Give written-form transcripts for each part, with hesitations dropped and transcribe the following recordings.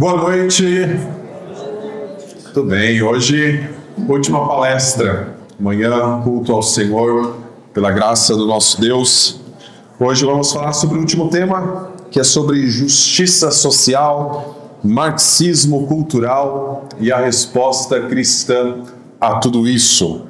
Boa noite. Tudo bem, hoje, última palestra. Amanhã, culto ao Senhor, pela graça do nosso Deus. Hoje vamos falar sobre o último tema, que é sobre justiça social, marxismo cultural e a resposta cristã a tudo isso.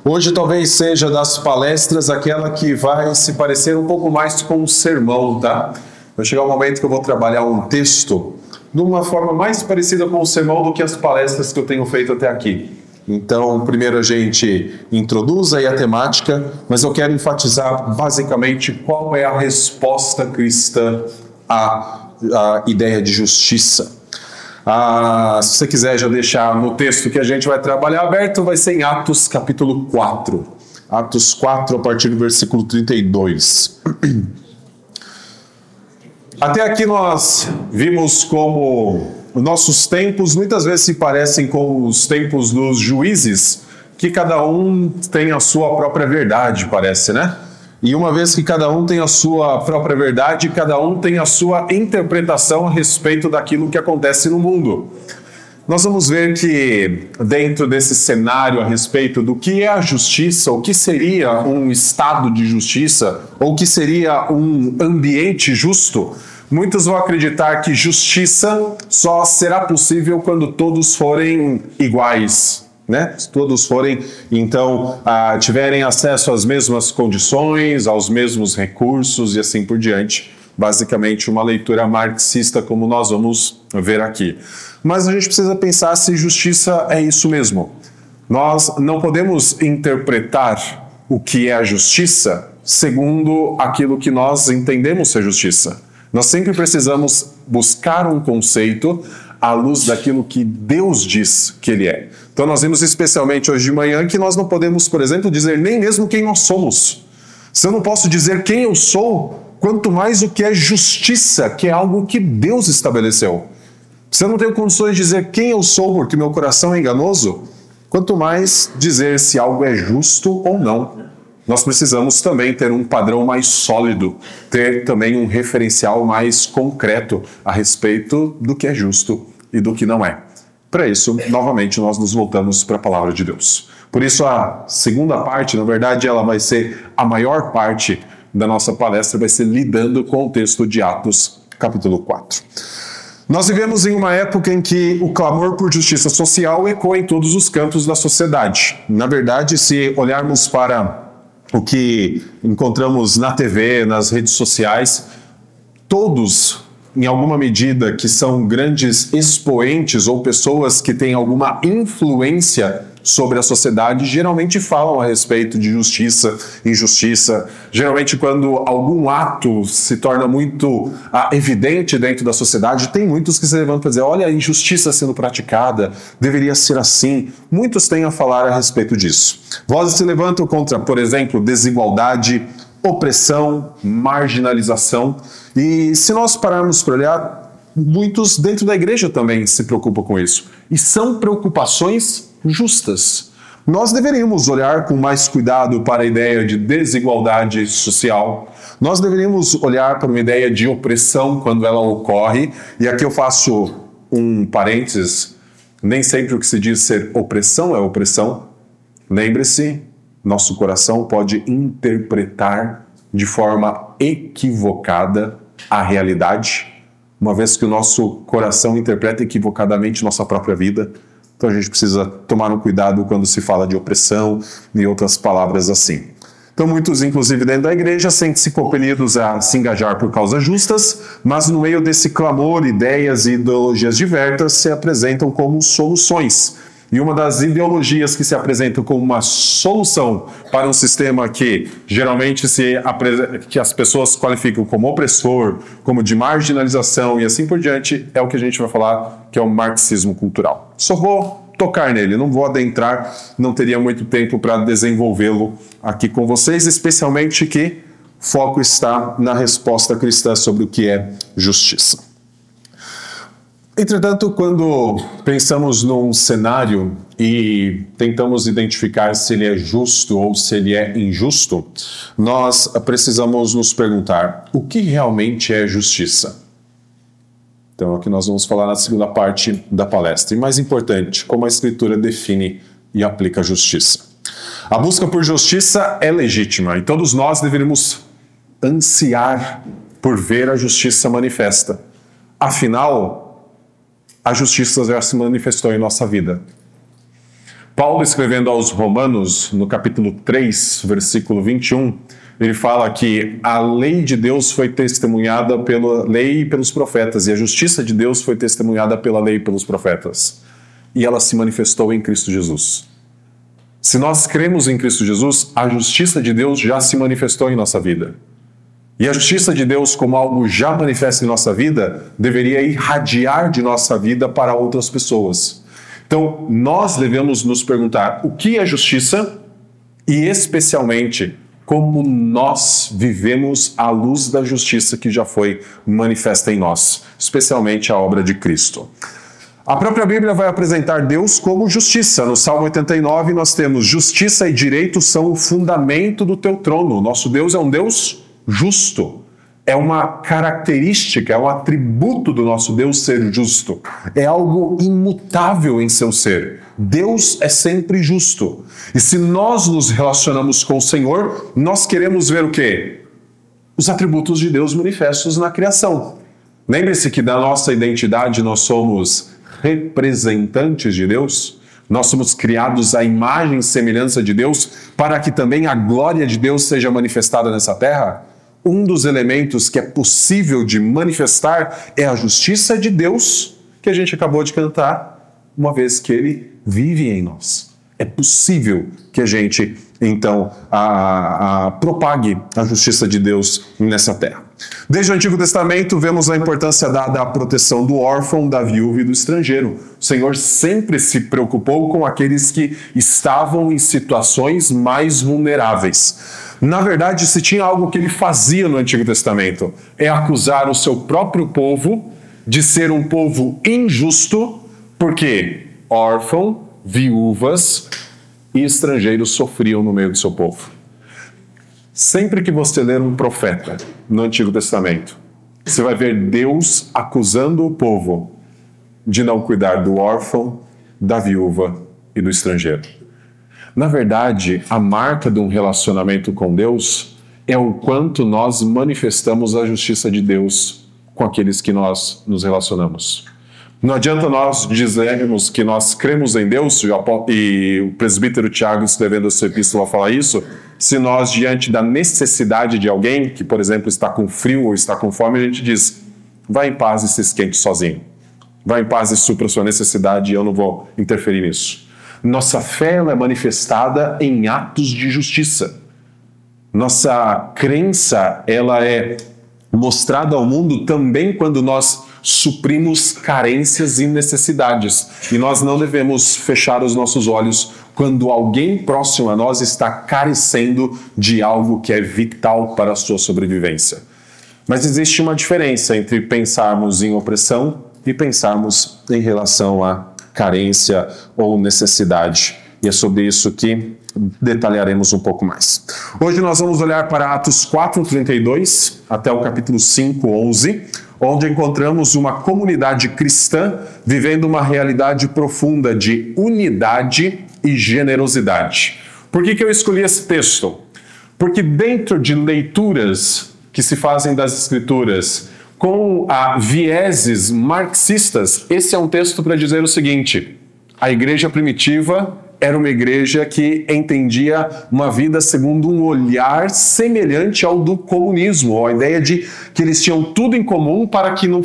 Hoje talvez seja das palestras aquela que vai se parecer um pouco mais com um sermão, tá? Vai chegar um momento que eu vou trabalhar um texto de uma forma mais parecida com um sermão do que as palestras que eu tenho feito até aqui. Então, primeiro a gente introduz aí a temática, mas eu quero enfatizar basicamente qual é a resposta cristã à ideia de justiça. Se você quiser já deixar no texto que a gente vai trabalhar aberto, vai ser em Atos capítulo 4. Atos 4, a partir do versículo 32. Até aqui nós vimos como nossos tempos muitas vezes se parecem com os tempos dos juízes, que cada um tem a sua própria verdade, parece, né? E uma vez que cada um tem a sua própria verdade, cada um tem a sua interpretação a respeito daquilo que acontece no mundo. Nós vamos ver que dentro desse cenário a respeito do que é a justiça, o que seria um estado de justiça, ou o que seria um ambiente justo, muitos vão acreditar que justiça só será possível quando todos forem iguais, né? Se todos forem, então, tiverem acesso às mesmas condições, aos mesmos recursos e assim por diante. Basicamente uma leitura marxista, como nós vamos ver aqui. Mas a gente precisa pensar se justiça é isso mesmo. Nós não podemos interpretar o que é a justiça segundo aquilo que nós entendemos ser justiça. Nós sempre precisamos buscar um conceito à luz daquilo que Deus diz que Ele é. Então nós vimos especialmente hoje de manhã que nós não podemos, por exemplo, dizer nem mesmo quem nós somos. Se eu não posso dizer quem eu sou, quanto mais o que é justiça, que é algo que Deus estabeleceu. Se eu não tenho condições de dizer quem eu sou porque meu coração é enganoso, quanto mais dizer se algo é justo ou não. Nós precisamos também ter um padrão mais sólido, ter também um referencial mais concreto a respeito do que é justo e do que não é. Para isso, novamente, nós nos voltamos para a palavra de Deus. Por isso, a segunda parte, na verdade, ela vai ser a maior parte da nossa palestra, vai ser lidando com o texto de Atos, capítulo 4. Nós vivemos em uma época em que o clamor por justiça social ecoa em todos os cantos da sociedade. Na verdade, se olharmos para o que encontramos na TV, nas redes sociais, todos, em alguma medida, que são grandes expoentes ou pessoas que têm alguma influência sobre a sociedade, geralmente falam a respeito de justiça, injustiça. Geralmente, quando algum ato se torna muito evidente dentro da sociedade, tem muitos que se levantam para dizer, olha a injustiça sendo praticada, deveria ser assim. Muitos têm a falar a respeito disso. Vozes se levantam contra, por exemplo, desigualdade, opressão, marginalização. E se nós pararmos para olhar, muitos dentro da igreja também se preocupam com isso. E são preocupações justas. Nós deveríamos olhar com mais cuidado para a ideia de desigualdade social. Nós deveríamos olhar para uma ideia de opressão quando ela ocorre. E aqui eu faço um parênteses. Nem sempre o que se diz ser opressão é opressão. Lembre-se, nosso coração pode interpretar de forma equivocada a realidade, uma vez que o nosso coração interpreta equivocadamente nossa própria vida. Então a gente precisa tomar um cuidado quando se fala de opressão e outras palavras assim. Então muitos, inclusive dentro da igreja, sentem-se compelidos a se engajar por causas justas, mas no meio desse clamor, ideias e ideologias diversas se apresentam como soluções. E uma das ideologias que se apresentam como uma solução para um sistema que geralmente que as pessoas qualificam como opressor, como de marginalização e assim por diante, é o que a gente vai falar que é o marxismo cultural. Só vou tocar nele, não vou adentrar, não teria muito tempo para desenvolvê-lo aqui com vocês, especialmente que foco está na resposta cristã sobre o que é justiça. Entretanto, quando pensamos num cenário e tentamos identificar se ele é justo ou se ele é injusto, nós precisamos nos perguntar: o que realmente é justiça? Então, aqui nós vamos falar na segunda parte da palestra. E mais importante, como a Escritura define e aplica a justiça. A busca por justiça é legítima e todos nós deveríamos ansiar por ver a justiça manifesta. Afinal, a justiça já se manifestou em nossa vida. Paulo, escrevendo aos Romanos, no capítulo 3, versículo 21, ele fala que a lei de Deus foi testemunhada pela lei e pelos profetas, e a justiça de Deus foi testemunhada pela lei e pelos profetas. E ela se manifestou em Cristo Jesus. Se nós cremos em Cristo Jesus, a justiça de Deus já se manifestou em nossa vida. E a justiça de Deus, como algo já manifesto em nossa vida, deveria irradiar de nossa vida para outras pessoas. Então, nós devemos nos perguntar o que é justiça e, especialmente, como nós vivemos à luz da justiça que já foi manifesta em nós, especialmente a obra de Cristo. A própria Bíblia vai apresentar Deus como justiça. No Salmo 89 nós temos: justiça e direito são o fundamento do teu trono. Nosso Deus é um Deus justo. É uma característica, é um atributo do nosso Deus ser justo. É algo imutável em seu ser. Deus é sempre justo. E se nós nos relacionamos com o Senhor, nós queremos ver o quê? Os atributos de Deus manifestos na criação. Lembre-se que da nossa identidade nós somos representantes de Deus. Nós somos criados à imagem e semelhança de Deus para que também a glória de Deus seja manifestada nessa terra. Um dos elementos que é possível de manifestar é a justiça de Deus, que a gente acabou de cantar, uma vez que Ele vive em nós. É possível que a gente, então, propague a justiça de Deus nessa terra. Desde o Antigo Testamento, vemos a importância dada à proteção do órfão, da viúva e do estrangeiro. O Senhor sempre se preocupou com aqueles que estavam em situações mais vulneráveis. Na verdade, se tinha algo que ele fazia no Antigo Testamento, é acusar o seu próprio povo de ser um povo injusto, porque órfão, viúvas e estrangeiros sofriam no meio do seu povo. Sempre que você ler um profeta no Antigo Testamento, você vai ver Deus acusando o povo de não cuidar do órfão, da viúva e do estrangeiro. Na verdade, a marca de um relacionamento com Deus é o quanto nós manifestamos a justiça de Deus com aqueles que nós nos relacionamos. Não adianta nós dizermos que nós cremos em Deus, e o presbítero Tiago, escrevendo a sua epístola, fala isso, se nós, diante da necessidade de alguém, que, por exemplo, está com frio ou está com fome, a gente diz: vai em paz e se esquente sozinho. Vai em paz e supra a sua necessidade e eu não vou interferir nisso. Nossa fé ela é manifestada em atos de justiça. Nossa crença ela é mostrada ao mundo também quando nós suprimos carências e necessidades. E nós não devemos fechar os nossos olhos quando alguém próximo a nós está carecendo de algo que é vital para a sua sobrevivência. Mas existe uma diferença entre pensarmos em opressão e pensarmos em relação a carência ou necessidade. E é sobre isso que detalharemos um pouco mais. Hoje nós vamos olhar para Atos 4:32 até o capítulo 5:11, onde encontramos uma comunidade cristã vivendo uma realidade profunda de unidade e generosidade. Por que eu escolhi esse texto? Porque dentro de leituras que se fazem das Escrituras com vieses marxistas, esse é um texto para dizer o seguinte: a igreja primitiva era uma igreja que entendia uma vida segundo um olhar semelhante ao do comunismo, a ideia de que eles tinham tudo em comum para que não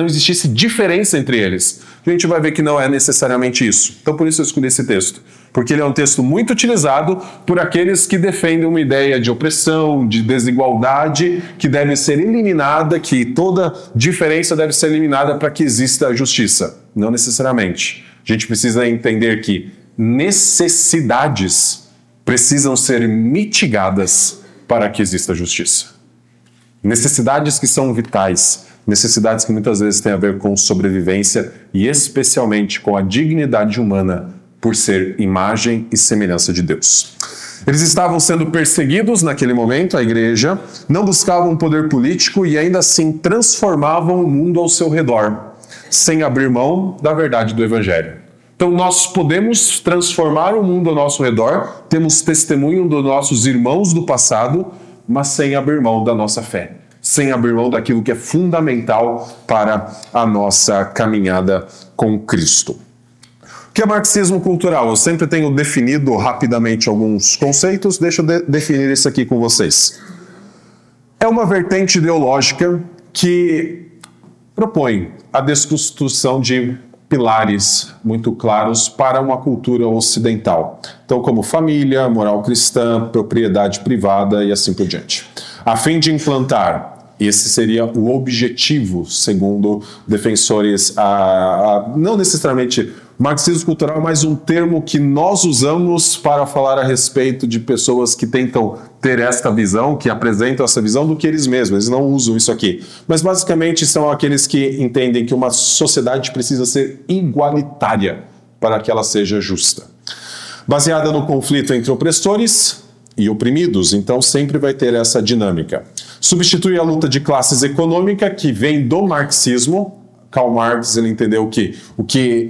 existisse diferença entre eles. A gente vai ver que não é necessariamente isso. Então por isso eu escolhi esse texto, porque ele é um texto muito utilizado por aqueles que defendem uma ideia de opressão, de desigualdade, que deve ser eliminada, que toda diferença deve ser eliminada para que exista justiça. Não necessariamente. A gente precisa entender que necessidades precisam ser mitigadas para que exista justiça. Necessidades que são vitais, necessidades que muitas vezes têm a ver com sobrevivência e especialmente com a dignidade humana por ser imagem e semelhança de Deus. Eles estavam sendo perseguidos naquele momento, a igreja, não buscavam poder político e ainda assim transformavam o mundo ao seu redor, sem abrir mão da verdade do Evangelho. Então nós podemos transformar o mundo ao nosso redor, temos testemunho dos nossos irmãos do passado, mas sem abrir mão da nossa fé, sem abrir mão daquilo que é fundamental para a nossa caminhada com Cristo. O que é marxismo cultural? Eu sempre tenho definido rapidamente alguns conceitos, deixa eu definir isso aqui com vocês. É uma vertente ideológica que propõe a desconstrução de pilares muito claros para uma cultura ocidental. Então, como família, moral cristã, propriedade privada e assim por diante. A fim de implantar, esse seria o objetivo, segundo defensores, não necessariamente marxismo cultural, mas um termo que nós usamos para falar a respeito de pessoas que tentam ter esta visão, que apresentam essa visão do que eles mesmos, eles não usam isso aqui. Mas basicamente são aqueles que entendem que uma sociedade precisa ser igualitária para que ela seja justa. Baseada no conflito entre opressores e oprimidos, então sempre vai ter essa dinâmica. Substitui a luta de classes econômica que vem do marxismo. Karl Marx, ele entendeu que o que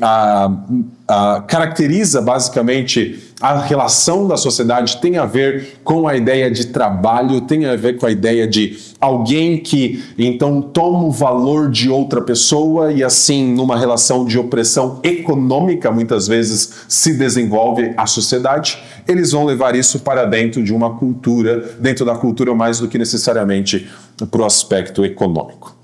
caracteriza basicamente a relação da sociedade tem a ver com a ideia de trabalho, tem a ver com a ideia de alguém que então toma o valor de outra pessoa e assim numa relação de opressão econômica muitas vezes se desenvolve a sociedade. Eles vão levar isso para dentro de uma cultura, dentro da cultura mais do que necessariamente para o aspecto econômico.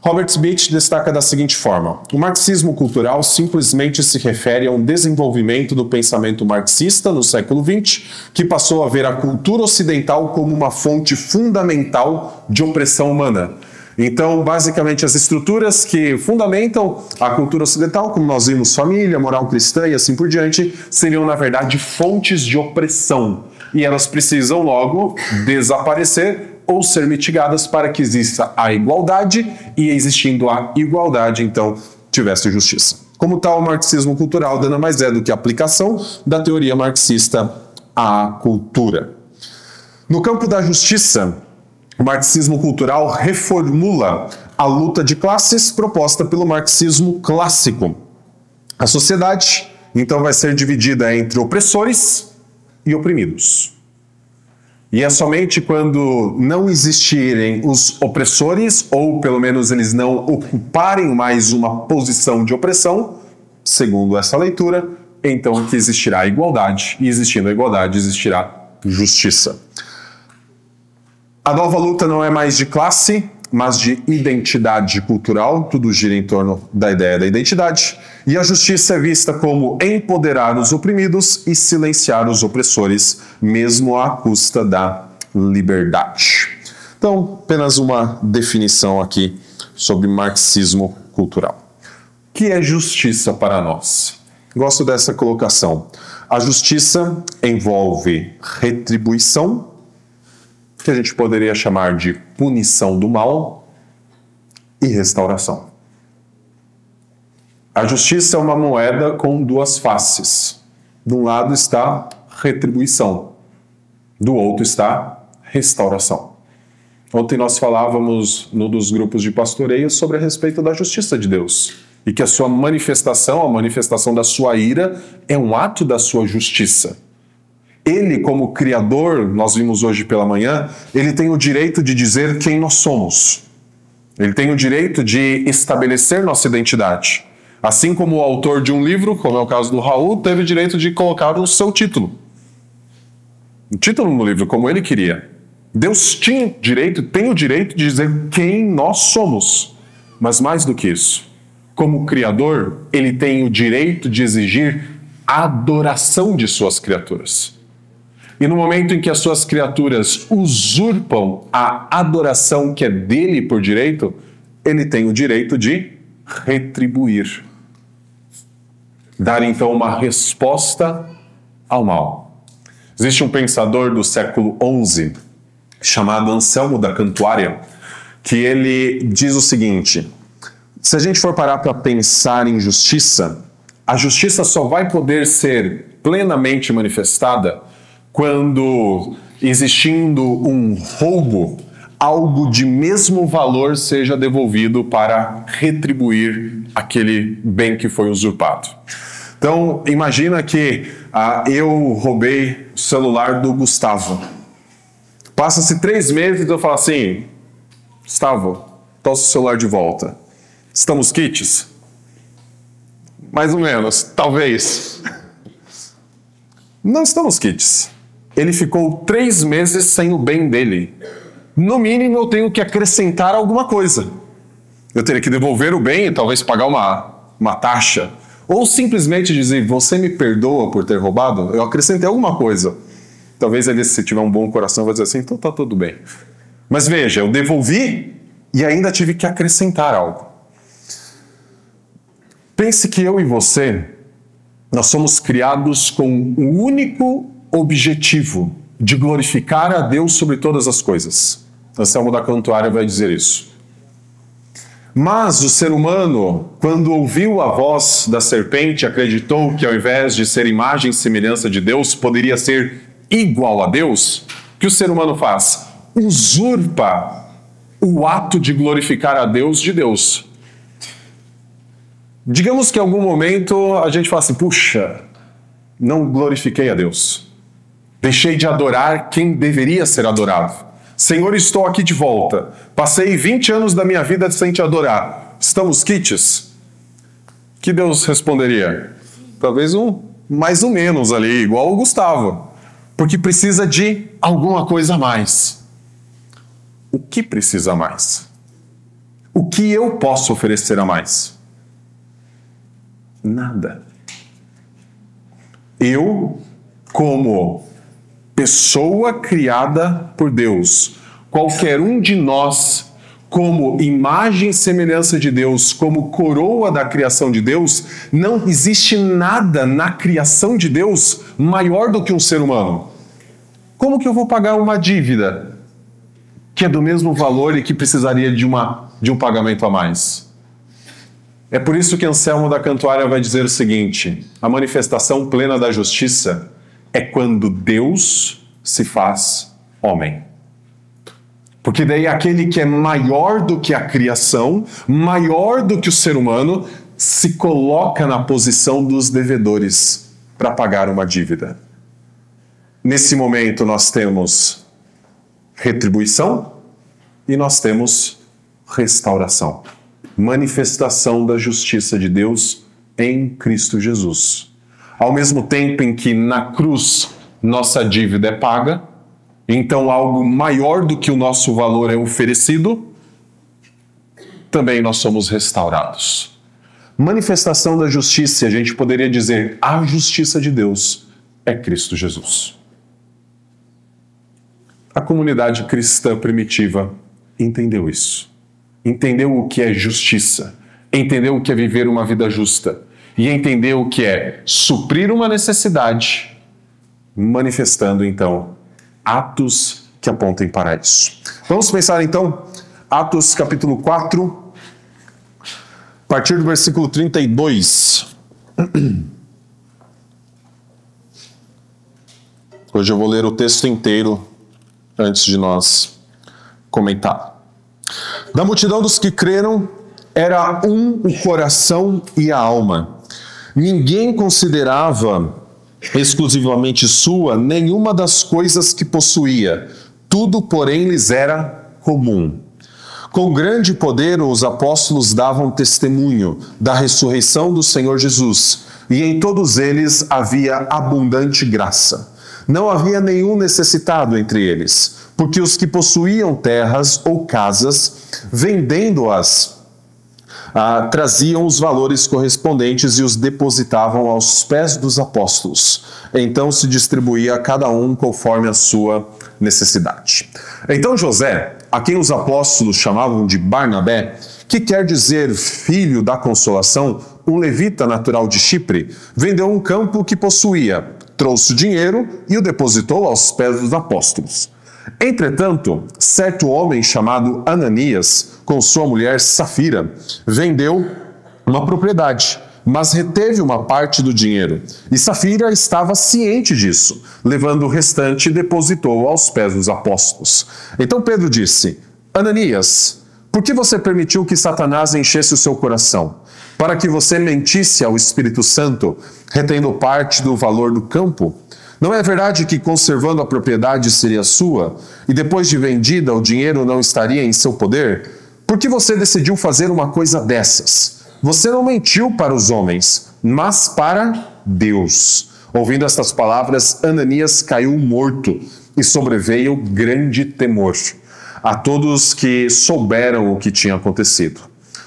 Robert Smith destaca da seguinte forma: o marxismo cultural simplesmente se refere a um desenvolvimento do pensamento marxista no século XX, que passou a ver a cultura ocidental como uma fonte fundamental de opressão humana. Então, basicamente, as estruturas que fundamentam a cultura ocidental, como nós vimos, família, moral cristã e assim por diante, seriam, na verdade, fontes de opressão. E elas precisam, logo, desaparecer ou ser mitigadas para que exista a igualdade e, existindo a igualdade, então, tivesse justiça. Como tal, o marxismo cultural nada mais é do que a aplicação da teoria marxista à cultura. No campo da justiça, o marxismo cultural reformula a luta de classes proposta pelo marxismo clássico. A sociedade, então, vai ser dividida entre opressores e oprimidos. E é somente quando não existirem os opressores, ou pelo menos eles não ocuparem mais uma posição de opressão, segundo essa leitura, então que existirá a igualdade, e existindo a igualdade, existirá justiça. A nova luta não é mais de classe, mas de identidade cultural, tudo gira em torno da ideia da identidade, e a justiça é vista como empoderar os oprimidos e silenciar os opressores, mesmo à custa da liberdade. Então, apenas uma definição aqui sobre marxismo cultural. O que é justiça para nós? Gosto dessa colocação. A justiça envolve retribuição, que a gente poderia chamar de punição do mal, e restauração. A justiça é uma moeda com duas faces. De um lado está retribuição, do outro está restauração. Ontem nós falávamos num dos grupos de pastoreio sobre a respeito da justiça de Deus, e que a sua manifestação, a manifestação da sua ira, é um ato da sua justiça. Ele, como Criador, nós vimos hoje pela manhã, ele tem o direito de dizer quem nós somos. Ele tem o direito de estabelecer nossa identidade. Assim como o autor de um livro, como é o caso do Raul, teve o direito de colocar o seu título. O título no livro, como ele queria. Deus tinha direito, tem o direito de dizer quem nós somos. Mas mais do que isso, como Criador, ele tem o direito de exigir a adoração de suas criaturas. E no momento em que as suas criaturas usurpam a adoração que é dele por direito, ele tem o direito de retribuir. Dar então uma resposta ao mal. Existe um pensador do século XI, chamado Anselmo da Cantuária, que ele diz o seguinte: se a gente for parar para pensar em justiça, a justiça só vai poder ser plenamente manifestada quando, existindo um roubo, algo de mesmo valor seja devolvido para retribuir aquele bem que foi usurpado. Então, imagina que eu roubei o celular do Gustavo. Passa-se 3 meses e eu falo assim: Gustavo, dá o seu celular de volta. Estamos quites? Mais ou menos, talvez. Não estamos quites. Ele ficou 3 meses sem o bem dele. No mínimo, eu tenho que acrescentar alguma coisa. Eu teria que devolver o bem e talvez pagar uma taxa. Ou simplesmente dizer: você me perdoa por ter roubado? Eu acrescentei alguma coisa. Talvez ele, se tiver um bom coração, vai dizer assim: então tá tudo bem. Mas veja, eu devolvi e ainda tive que acrescentar algo. Pense que eu e você, nós somos criados com o único objetivo de glorificar a Deus sobre todas as coisas. Anselmo da Cantuária vai dizer isso. Mas o ser humano, quando ouviu a voz da serpente, acreditou que ao invés de ser imagem e semelhança de Deus, poderia ser igual a Deus. O que o ser humano faz? Usurpa o ato de glorificar a Deus de Deus. Digamos que em algum momento a gente fala assim: puxa, não glorifiquei a Deus. Deixei de adorar quem deveria ser adorado. Senhor, estou aqui de volta. Passei 20 anos da minha vida sem te adorar. Estamos quites? Que Deus responderia? Talvez mais ou menos ali, igual o Gustavo. Porque precisa de alguma coisa a mais. O que precisa mais? O que eu posso oferecer a mais? Nada. Eu, como pessoa criada por Deus, qualquer um de nós, como imagem e semelhança de Deus, como coroa da criação de Deus, não existe nada na criação de Deus maior do que um ser humano. Como que eu vou pagar uma dívida que é do mesmo valor e que precisaria de um pagamento a mais? É por isso que Anselmo da Cantuária vai dizer o seguinte: a manifestação plena da justiça é quando Deus se faz homem. Porque daí aquele que é maior do que a criação, maior do que o ser humano, se coloca na posição dos devedores para pagar uma dívida. Nesse momento nós temos retribuição e nós temos restauração. Manifestação da justiça de Deus em Cristo Jesus. Ao mesmo tempo em que na cruz nossa dívida é paga, então algo maior do que o nosso valor é oferecido, também nós somos restaurados. Manifestação da justiça, a gente poderia dizer, a justiça de Deus é Cristo Jesus. A comunidade cristã primitiva entendeu isso. Entendeu o que é justiça, entendeu o que é viver uma vida justa e entendeu o que é suprir uma necessidade, manifestando então atos que apontem para isso. Vamos pensar então, Atos capítulo 4, a partir do versículo 32. Hoje eu vou ler o texto inteiro antes de nós comentar. Da multidão dos que creram, era o coração e a alma. Ninguém considerava exclusivamente sua nenhuma das coisas que possuía. Tudo, porém, lhes era comum. Com grande poder, os apóstolos davam testemunho da ressurreição do Senhor Jesus, e em todos eles havia abundante graça. Não havia nenhum necessitado entre eles, porque os que possuíam terras ou casas, vendendo-as, traziam os valores correspondentes e os depositavam aos pés dos apóstolos. Então se distribuía a cada um conforme a sua necessidade. Então José, a quem os apóstolos chamavam de Barnabé, que quer dizer filho da consolação, um levita natural de Chipre, vendeu um campo que possuía, trouxe o dinheiro e o depositou aos pés dos apóstolos. Entretanto, certo homem chamado Ananias, com sua mulher Safira, vendeu uma propriedade, mas reteve uma parte do dinheiro. E Safira estava ciente disso. Levando o restante, depositou aos pés dos apóstolos. Então Pedro disse: Ananias, por que você permitiu que Satanás enchesse o seu coração? Para que você mentisse ao Espírito Santo, retendo parte do valor do campo? Não é verdade que, conservando a propriedade, seria sua, e depois de vendida, o dinheiro não estaria em seu poder? Por que você decidiu fazer uma coisa dessas? Você não mentiu para os homens, mas para Deus. Ouvindo estas palavras, Ananias caiu morto, e sobreveio grande temor a todos que souberam o que tinha acontecido.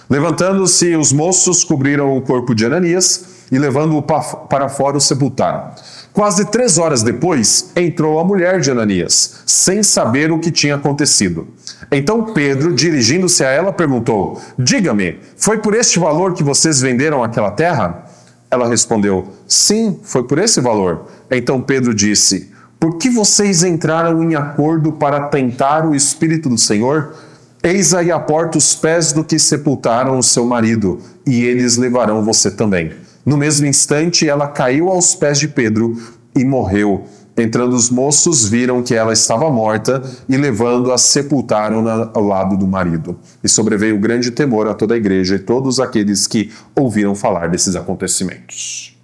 Levantando-se, os moços cobriram o corpo de Ananias e, levando-o para fora, o sepultaram. Quase 3 horas depois, entrou a mulher de Ananias, sem saber o que tinha acontecido. Então Pedro, dirigindo-se a ela, perguntou: Diga-me, foi por este valor que vocês venderam aquela terra? Ela respondeu: Sim, foi por esse valor. Então Pedro disse: Por que vocês entraram em acordo para tentar o Espírito do Senhor? Eis aí à porta os pés do que sepultaram o seu marido, e eles levarão você também. No mesmo instante, ela caiu aos pés de Pedro e morreu. Entrando os moços, viram que ela estava morta e, levando-a, sepultaram-na ao lado do marido. E sobreveio grande temor a toda a igreja e todos aqueles que ouviram falar desses acontecimentos.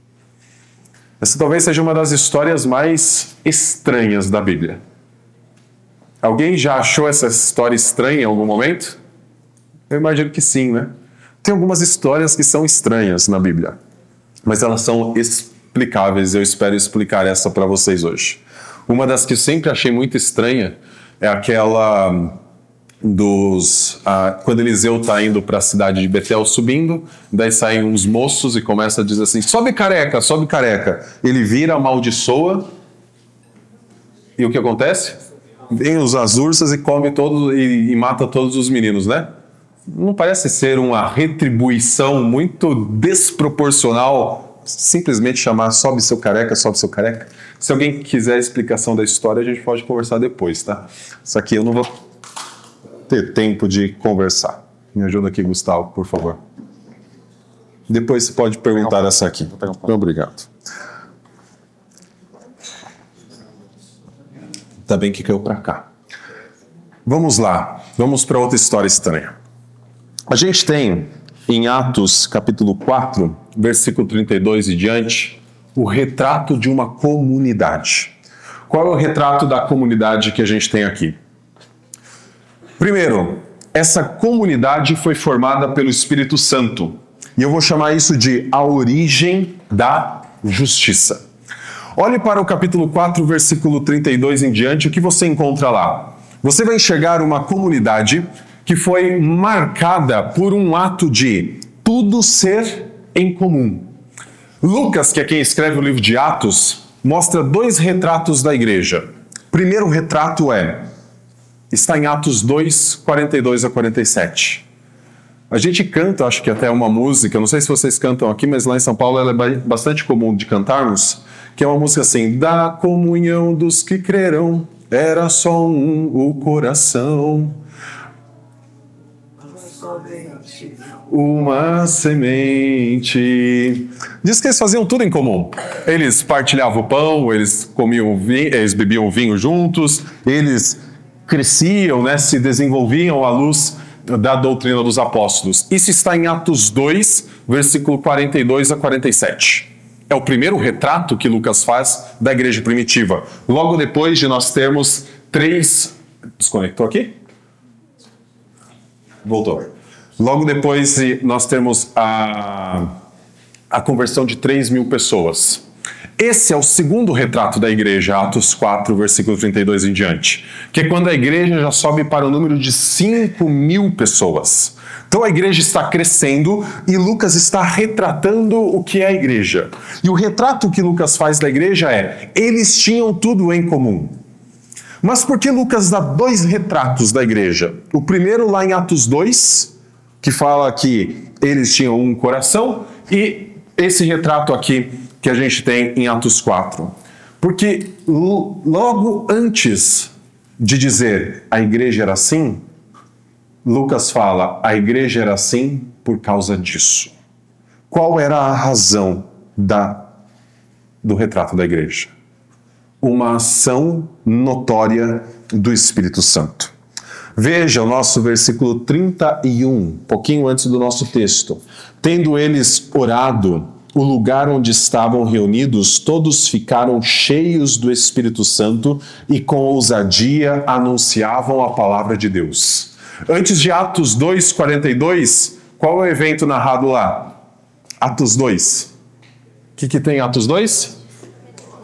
Essa talvez seja uma das histórias mais estranhas da Bíblia. Alguém já achou essa história estranha em algum momento? Eu imagino que sim, né? Tem algumas histórias que são estranhas na Bíblia, mas elas são explicáveis. Eu espero explicar essa para vocês hoje. Uma das que sempre achei muito estranha é aquela quando Eliseu está indo para a cidade de Betel subindo, daí saem uns moços e começa a dizer assim: sobe careca, sobe careca. Ele vira, amaldiçoa, e o que acontece? Vem as ursas e come todos e mata todos os meninos, né? Não parece ser uma retribuição muito desproporcional simplesmente chamar sobe seu careca, sobe seu careca? Se alguém quiser a explicação da história, a gente pode conversar depois, tá? Isso aqui eu não vou ter tempo de conversar. Me ajuda aqui, Gustavo, por favor. Depois você pode perguntar essa aqui. Obrigado. Tá bem que caiu para cá. Vamos lá. Vamos para outra história estranha. A gente tem em Atos capítulo 4, versículo 32 e diante, o retrato de uma comunidade. Qual é o retrato da comunidade que a gente tem aqui? Primeiro, essa comunidade foi formada pelo Espírito Santo. E eu vou chamar isso de a origem da justiça. Olhe para o capítulo 4, versículo 32 em diante, o que você encontra lá? Você vai enxergar uma comunidade que foi marcada por um ato de tudo ser em comum. Lucas, que é quem escreve o livro de Atos, mostra 2 retratos da igreja. O primeiro retrato está em Atos 2, 42 a 47. A gente canta, acho que até uma música, não sei se vocês cantam aqui, mas lá em São Paulo ela é bastante comum de cantarmos, que é uma música assim: da comunhão dos que creram, era só o coração, uma semente. Diz que eles faziam tudo em comum. Eles partilhavam o pão, eles comiam vinho, eles bebiam vinho juntos, eles cresciam, né, se desenvolviam à luz da doutrina dos apóstolos. Isso está em Atos 2, versículo 42 a 47. É o primeiro retrato que Lucas faz da igreja primitiva. Logo depois de nós termos 3... Desconectou aqui? Voltou. Logo depois de nós termos a conversão de 3.000 pessoas. Esse é o segundo retrato da igreja, Atos 4, versículo 32 em diante. Que é quando a igreja já sobe para o número de 5.000 pessoas. Então a igreja está crescendo e Lucas está retratando o que é a igreja. E o retrato que Lucas faz da igreja é: eles tinham tudo em comum. Mas por que Lucas dá 2 retratos da igreja? O primeiro lá em Atos 2, que fala que eles tinham um coração, e esse retrato aqui que a gente tem em Atos 4. Porque logo antes de dizer a igreja era assim, Lucas fala: a igreja era assim por causa disso. qual era a razão do retrato da igreja? Uma ação notória do Espírito Santo. Veja o nosso versículo 31, pouquinho antes do nosso texto. Tendo eles orado, o lugar onde estavam reunidos, todos ficaram cheios do Espírito Santo e com ousadia anunciavam a palavra de Deus. Antes de Atos 2:42, qual é o evento narrado lá? Atos 2. O que tem em Atos 2?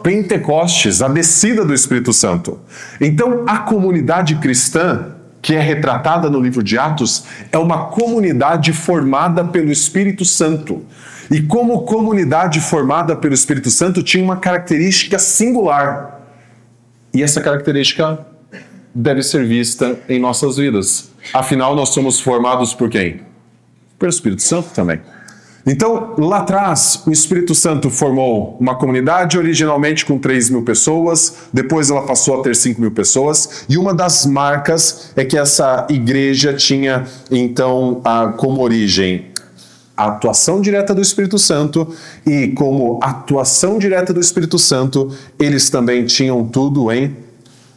Pentecostes, a descida do Espírito Santo. Então, a comunidade cristã, que é retratada no livro de Atos, é uma comunidade formada pelo Espírito Santo. E como comunidade formada pelo Espírito Santo, tinha uma característica singular. E essa característica deve ser vista em nossas vidas. Afinal, nós somos formados por quem? Pelo Espírito Santo também. Então, lá atrás, o Espírito Santo formou uma comunidade originalmente com 3.000 pessoas, depois ela passou a ter 5.000 pessoas, e uma das marcas é que essa igreja tinha, então, como origem a atuação direta do Espírito Santo, e como atuação direta do Espírito Santo, eles também tinham tudo em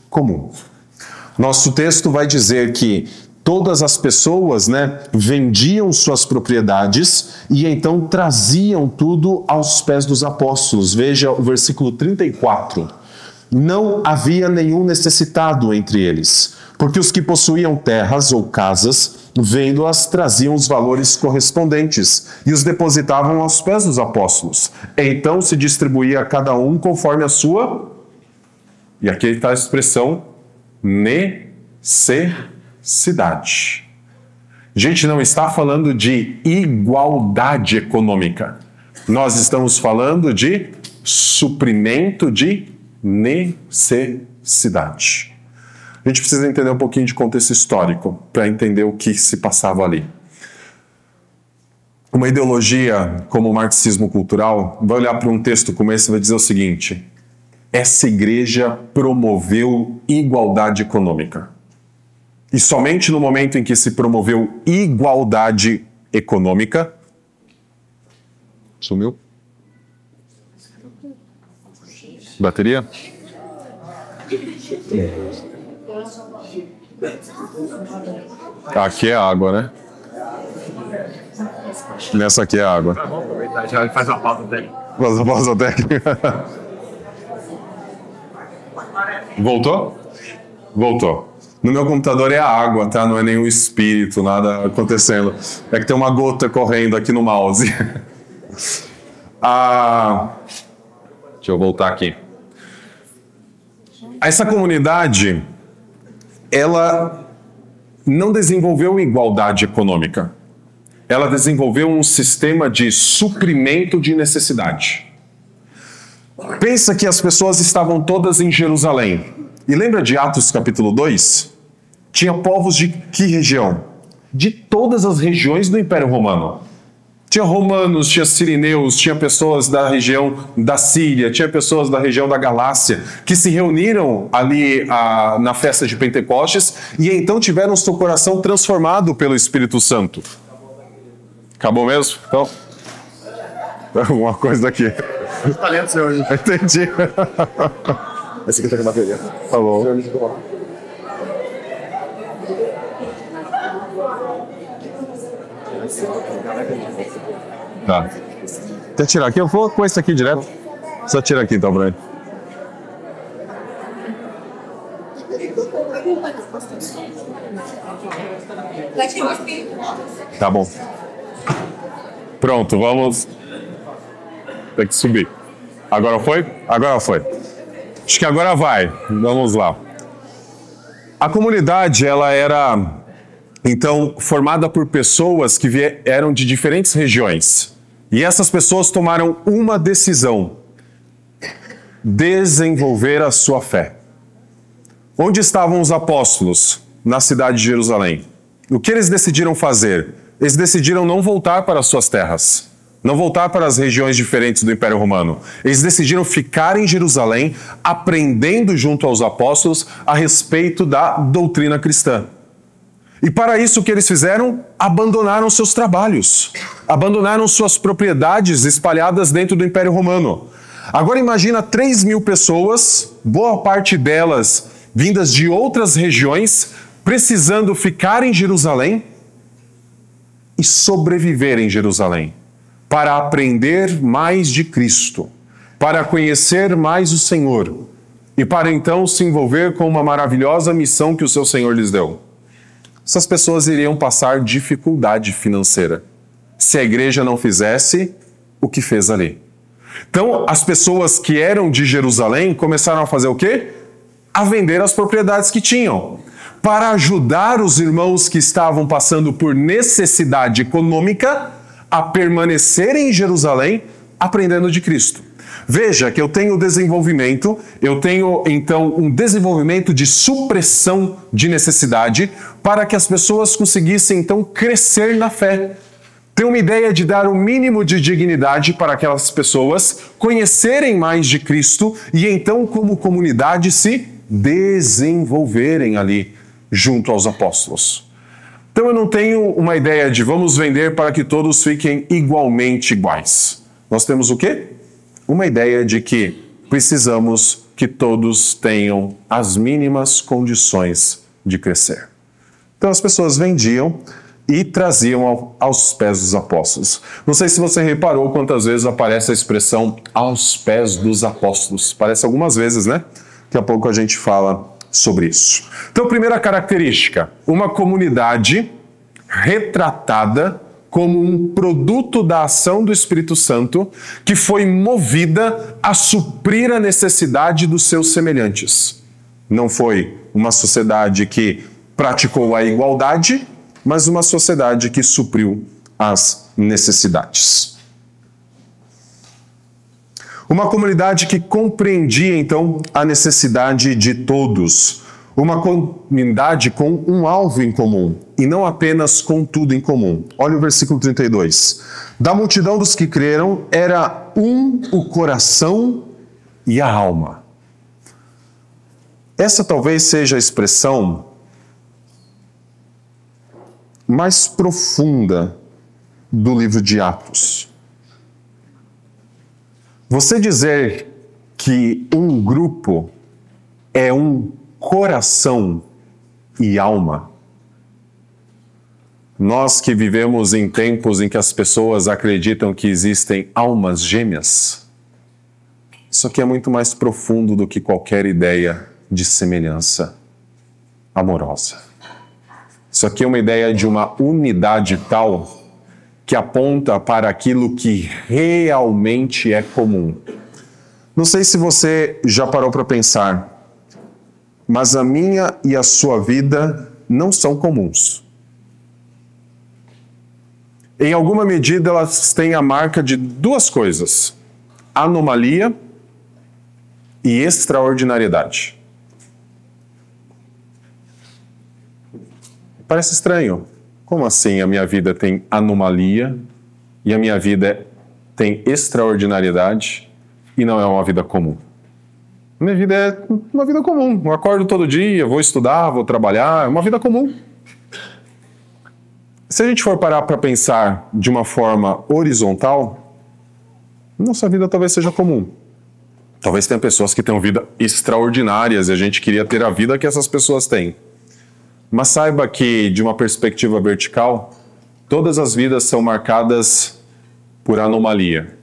comum. Nosso texto vai dizer que todas as pessoas, vendiam suas propriedades e então traziam tudo aos pés dos apóstolos. Veja o versículo 34. Não havia nenhum necessitado entre eles, porque os que possuíam terras ou casas, vendo-as, traziam os valores correspondentes e os depositavam aos pés dos apóstolos. Então se distribuía a cada um conforme a sua, e aqui está a expressão, necessidade. A gente não está falando de igualdade econômica. Nós estamos falando de suprimento de necessidade. A gente precisa entender um pouquinho de contexto histórico para entender o que se passava ali. Uma ideologia como o marxismo cultural vai olhar para um texto como esse e vai dizer o seguinte: essa igreja promoveu igualdade econômica. E somente no momento em que se promoveu igualdade econômica... Sumiu? Bateria? Aqui é água, né? Nessa aqui é água. Vamos aproveitar, já faz uma pausa técnica. Faz uma pausa técnica. Voltou? Voltou. No meu computador é a água, tá? Não é nenhum espírito, nada acontecendo. É que tem uma gota correndo aqui no mouse. Deixa eu voltar aqui. Essa comunidade, ela não desenvolveu igualdade econômica. Ela desenvolveu um sistema de suprimento de necessidade. Pensa que as pessoas estavam todas em Jerusalém. E lembra de Atos capítulo 2? Tinha povos de que região? De todas as regiões do Império Romano. Tinha romanos, tinha sirineus, tinha pessoas da região da Síria, tinha pessoas da região da Galácia, que se reuniram ali na festa de Pentecostes e então tiveram seu coração transformado pelo Espírito Santo. Acabou mesmo? Então, alguma coisa daqui. Os talentos hoje. Entendi. Esse aqui tá com a bateria. Tá bom. Tá. Quer tirar aqui? Eu vou com esse aqui direto. Só tira aqui então pra ele. Tá bom. Pronto, vamos. Tem que subir. Agora foi? Agora foi. Acho que agora vai. Vamos lá. A comunidade, ela era, então, formada por pessoas que eram de diferentes regiões. E essas pessoas tomaram uma decisão: desenvolver a sua fé. Onde estavam os apóstolos? Na cidade de Jerusalém. O que eles decidiram fazer? Eles decidiram não voltar para as suas terras, não voltar para as regiões diferentes do Império Romano. Eles decidiram ficar em Jerusalém, aprendendo junto aos apóstolos a respeito da doutrina cristã. E para isso o que eles fizeram? Abandonaram seus trabalhos, abandonaram suas propriedades espalhadas dentro do Império Romano. Agora imagina 3.000 pessoas, boa parte delas vindas de outras regiões, precisando ficar em Jerusalém e sobreviver em Jerusalém, para aprender mais de Cristo, para conhecer mais o Senhor e para então se envolver com uma maravilhosa missão que o seu Senhor lhes deu. Essas pessoas iriam passar dificuldade financeira se a igreja não fizesse o que fez ali. Então, as pessoas que eram de Jerusalém começaram a fazer o quê? A vender as propriedades que tinham, para ajudar os irmãos que estavam passando por necessidade econômica a permanecerem em Jerusalém aprendendo de Cristo. Veja que eu tenho desenvolvimento, eu tenho então um desenvolvimento de supressão de necessidade para que as pessoas conseguissem então crescer na fé. Tem uma ideia de dar o mínimo de dignidade para aquelas pessoas conhecerem mais de Cristo e então como comunidade se desenvolverem ali junto aos apóstolos. Então eu não tenho uma ideia de vamos vender para que todos fiquem igualmente iguais. Nós temos o quê? Uma ideia de que precisamos que todos tenham as mínimas condições de crescer. Então as pessoas vendiam e traziam aos pés dos apóstolos. Não sei se você reparou quantas vezes aparece a expressão aos pés dos apóstolos. Parece algumas vezes, né? Daqui a pouco a gente fala sobre isso. Então, primeira característica, uma comunidade retratada como um produto da ação do Espírito Santo que foi movida a suprir a necessidade dos seus semelhantes. Não foi uma sociedade que praticou a igualdade, mas uma sociedade que supriu as necessidades. Uma comunidade que compreendia, então, a necessidade de todos. Uma comunidade com um alvo em comum, e não apenas com tudo em comum. Olha o versículo 32. Da multidão dos que creram, era um o coração e a alma. Essa talvez seja a expressão mais profunda do livro de Atos. Você dizer que um grupo é um coração e alma. Nós que vivemos em tempos em que as pessoas acreditam que existem almas gêmeas, isso aqui é muito mais profundo do que qualquer ideia de semelhança amorosa. Isso aqui é uma ideia de uma unidade tal que aponta para aquilo que realmente é comum. Não sei se você já parou para pensar, mas a minha e a sua vida não são comuns. Em alguma medida, elas têm a marca de duas coisas: anomalia e extraordinariedade. Parece estranho. Como assim a minha vida tem anomalia e a minha vida tem extraordinariedade e não é uma vida comum? Minha vida é uma vida comum. Eu acordo todo dia, vou estudar, vou trabalhar, é uma vida comum. Se a gente for parar para pensar de uma forma horizontal, nossa vida talvez seja comum. Talvez tenha pessoas que tenham vida extraordinárias e a gente queria ter a vida que essas pessoas têm. Mas saiba que, de uma perspectiva vertical, todas as vidas são marcadas por anomalia.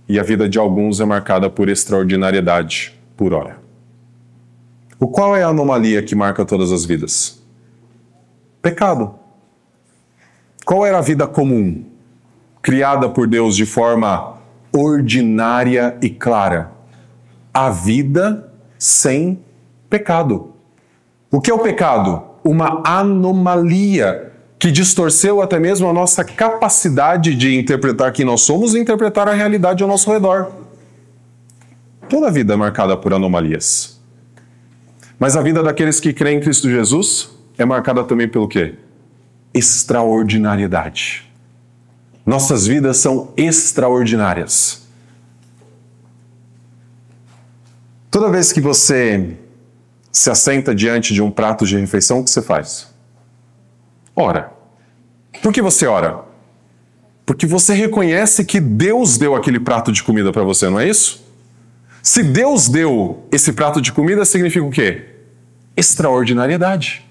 E a vida de alguns é marcada por extraordinariedade, por hora. Qual é a anomalia que marca todas as vidas? Pecado. Qual era a vida comum, criada por Deus de forma ordinária e clara? A vida sem pecado. O que é o pecado? Uma anomalia que distorceu até mesmo a nossa capacidade de interpretar quem nós somos e interpretar a realidade ao nosso redor. Toda a vida é marcada por anomalias. Mas a vida daqueles que creem em Cristo Jesus é marcada também pelo quê? Extraordinariedade. Nossas vidas são extraordinárias. Toda vez que você se assenta diante de um prato de refeição, o que você faz? ora. Por que você ora? Porque você reconhece que Deus deu aquele prato de comida para você, não é isso? Se Deus deu esse prato de comida, significa o quê? Extraordinariedade.